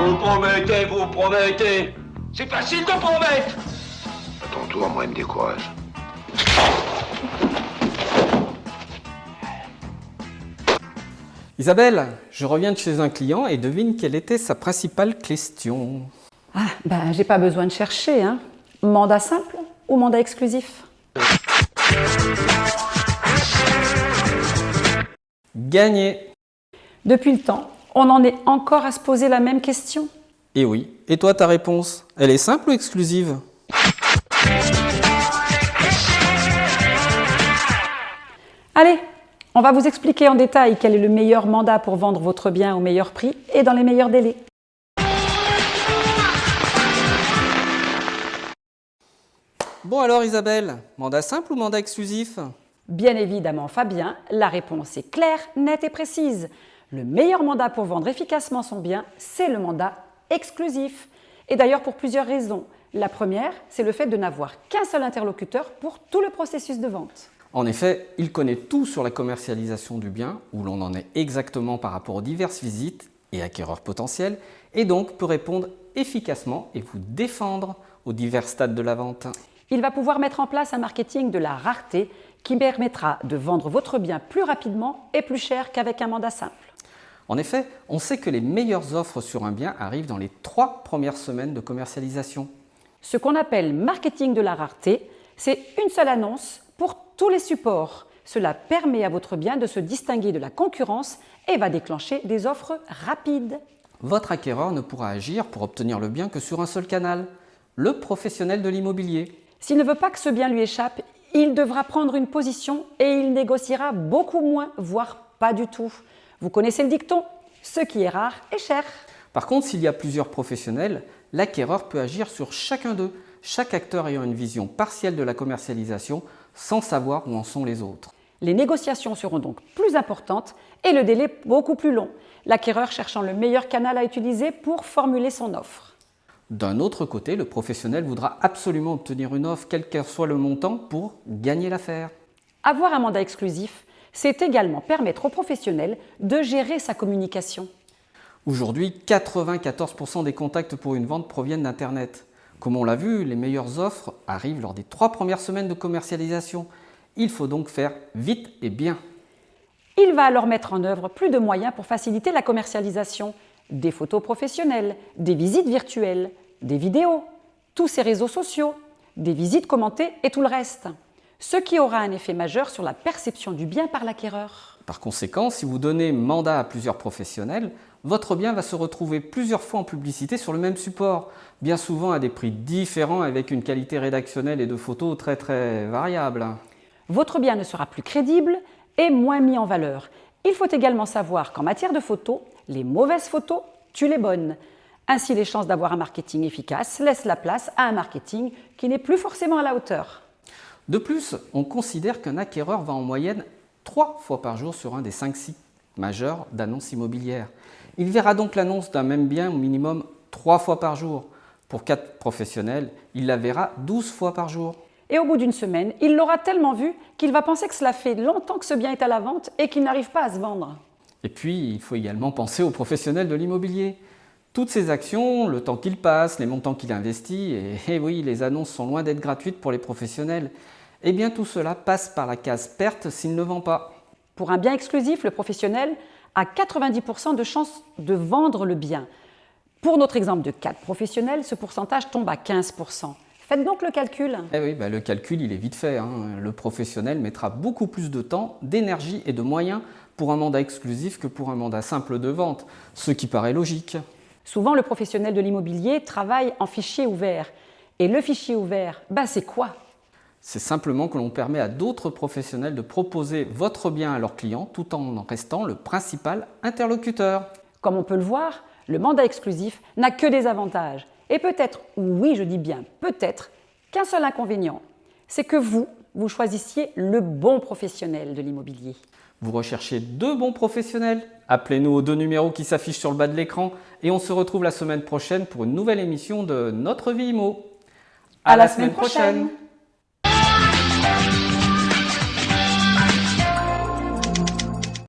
Vous promettez. C'est facile de promettre. À ton tour, moi, il me décourage. Isabelle, je reviens de chez un client et devine quelle était sa principale question. Ah, ben, j'ai pas besoin de chercher, hein. Mandat simple ou mandat exclusif? Gagné. Depuis le temps, on en est encore à se poser la même question. Et oui. Et toi, ta réponse, elle est simple ou exclusive? Allez, on va vous expliquer en détail quel est le meilleur mandat pour vendre votre bien au meilleur prix et dans les meilleurs délais. Bon alors Isabelle, mandat simple ou mandat exclusif? Bien évidemment, Fabien, la réponse est claire, nette et précise. Le meilleur mandat pour vendre efficacement son bien, c'est le mandat exclusif. Et d'ailleurs pour plusieurs raisons. La première, c'est le fait de n'avoir qu'un seul interlocuteur pour tout le processus de vente. En effet, il connaît tout sur la commercialisation du bien, où l'on en est exactement par rapport aux diverses visites et acquéreurs potentiels, et donc peut répondre efficacement et vous défendre aux divers stades de la vente. Il va pouvoir mettre en place un marketing de la rareté qui permettra de vendre votre bien plus rapidement et plus cher qu'avec un mandat simple. En effet, on sait que les meilleures offres sur un bien arrivent dans les 3 premières semaines de commercialisation. Ce qu'on appelle marketing de la rareté, c'est une seule annonce pour tous les supports. Cela permet à votre bien de se distinguer de la concurrence et va déclencher des offres rapides. Votre acquéreur ne pourra agir pour obtenir le bien que sur un seul canal, le professionnel de l'immobilier. S'il ne veut pas que ce bien lui échappe, il devra prendre une position et il négociera beaucoup moins, voire pas du tout. Vous connaissez le dicton, ce qui est rare est cher. Par contre, s'il y a plusieurs professionnels, l'acquéreur peut agir sur chacun d'eux, chaque acteur ayant une vision partielle de la commercialisation sans savoir où en sont les autres. Les négociations seront donc plus importantes et le délai beaucoup plus long, l'acquéreur cherchant le meilleur canal à utiliser pour formuler son offre. D'un autre côté, le professionnel voudra absolument obtenir une offre, quel que soit le montant, pour gagner l'affaire. Avoir un mandat exclusif, c'est également permettre au professionnel de gérer sa communication. Aujourd'hui, 94% des contacts pour une vente proviennent d'Internet. Comme on l'a vu, les meilleures offres arrivent lors des 3 premières semaines de commercialisation. Il faut donc faire vite et bien. Il va alors mettre en œuvre plus de moyens pour faciliter la commercialisation. Des photos professionnelles, des visites virtuelles, des vidéos, tous ces réseaux sociaux, des visites commentées et tout le reste. Ce qui aura un effet majeur sur la perception du bien par l'acquéreur. Par conséquent, si vous donnez mandat à plusieurs professionnels, votre bien va se retrouver plusieurs fois en publicité sur le même support, bien souvent à des prix différents avec une qualité rédactionnelle et de photos très variable. Votre bien ne sera plus crédible et moins mis en valeur. Il faut également savoir qu'en matière de photos, les mauvaises photos tuent les bonnes. Ainsi, les chances d'avoir un marketing efficace laissent la place à un marketing qui n'est plus forcément à la hauteur. De plus, on considère qu'un acquéreur va en moyenne 3 fois par jour sur un des 5 sites majeurs d'annonces immobilières. Il verra donc l'annonce d'un même bien au minimum 3 fois par jour. Pour 4 professionnels, il la verra 12 fois par jour. Et au bout d'une semaine, il l'aura tellement vu qu'il va penser que cela fait longtemps que ce bien est à la vente et qu'il n'arrive pas à se vendre. Et puis, il faut également penser aux professionnels de l'immobilier. Toutes ces actions, le temps qu'il passe, les montants qu'il investit, et oui, les annonces sont loin d'être gratuites pour les professionnels, eh bien tout cela passe par la case perte s'il ne vend pas. Pour un bien exclusif, le professionnel a 90% de chances de vendre le bien. Pour notre exemple de 4 professionnels, ce pourcentage tombe à 15%. Faites donc le calcul. Eh oui, le calcul, il est vite fait. Le professionnel mettra beaucoup plus de temps, d'énergie et de moyens pour un mandat exclusif que pour un mandat simple de vente, ce qui paraît logique. Souvent, le professionnel de l'immobilier travaille en fichier ouvert. Et le fichier ouvert, c'est quoi? C'est simplement que l'on permet à d'autres professionnels de proposer votre bien à leurs clients tout en restant le principal interlocuteur. Comme on peut le voir, le mandat exclusif n'a que des avantages. Et peut-être, oui je dis bien peut-être, qu'un seul inconvénient, c'est que vous choisissiez le bon professionnel de l'immobilier. Vous recherchez 2 bons professionnels? Appelez-nous aux 2 numéros qui s'affichent sur le bas de l'écran et on se retrouve la semaine prochaine pour une nouvelle émission de Notre Vie Immo. À la semaine prochaine.